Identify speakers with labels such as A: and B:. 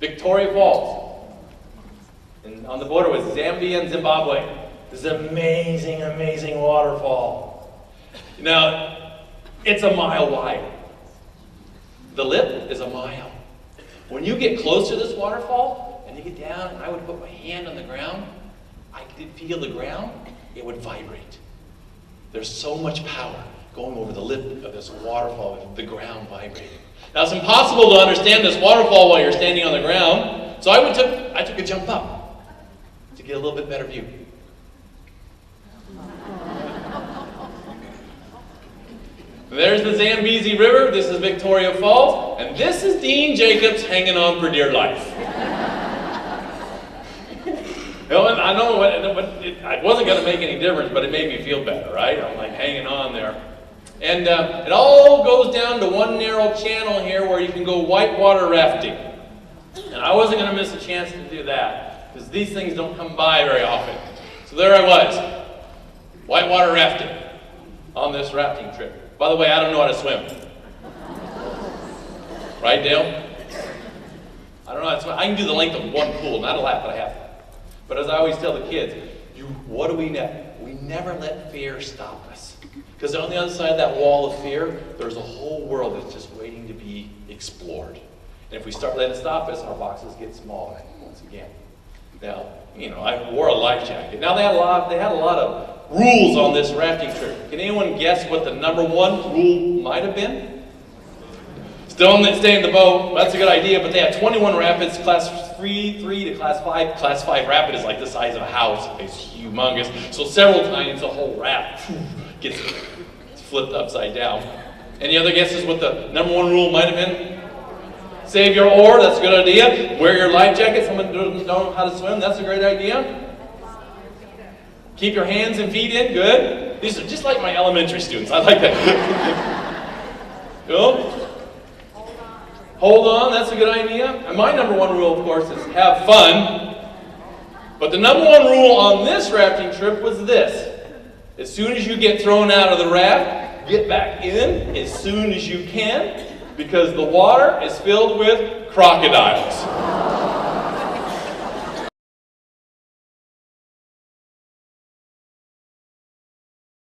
A: Victoria Falls, and on the border with Zambia and Zimbabwe. This is an amazing, amazing waterfall. Now, it's a mile wide. The lip is a mile. When you get close to this waterfall, and you get down, and I would put my hand on the ground, I could feel the ground, it would vibrate. There's so much power going over the lip of this waterfall with the ground vibrating. Now, it's impossible to understand this waterfall while you're standing on the ground, so I took a jump up to get a little bit better view. There's the Zambezi River, this is Victoria Falls, and this is Dean Jacobs hanging on for dear life. I know it wasn't going to make any difference, but it made me feel better, right? I'm like hanging on there. And it all goes down to one narrow channel here where you can go whitewater rafting. And I wasn't going to miss a chance to do that, because these things don't come by very often. So there I was, whitewater rafting on this rafting trip. By the way, I don't know how to swim. Right, Dale? I don't know how to swim. I can do the length of one pool, not a lap, but a half lap. But as I always tell the kids, what do we know? We never let fear stop us. Because on the other side of that wall of fear, there's a whole world that's just waiting to be explored. And if we start letting it stop us, our boxes get smaller once again. Now, I wore a life jacket. Now they had a lot of rules on this rafting trip. Can anyone guess what the number one rule might have been? Don't stay in the boat. That's a good idea, but they had 21 rapids, class 3 to class 5. Class 5 rapid is like the size of a house. It's humongous. So several times the whole raft gets flipped upside down. Any other guesses what the number one rule might have been? Save your oar, that's a good idea. Wear your life jacket, someone doesn't know how to swim, that's a great idea. Keep your hands and feet in, good. These are just like my elementary students, I like that. Cool. Hold on, that's a good idea. And my number one rule, of course, is have fun. But the number one rule on this rafting trip was this. As soon as you get thrown out of the raft, get back in as soon as you can, because the water is filled with crocodiles.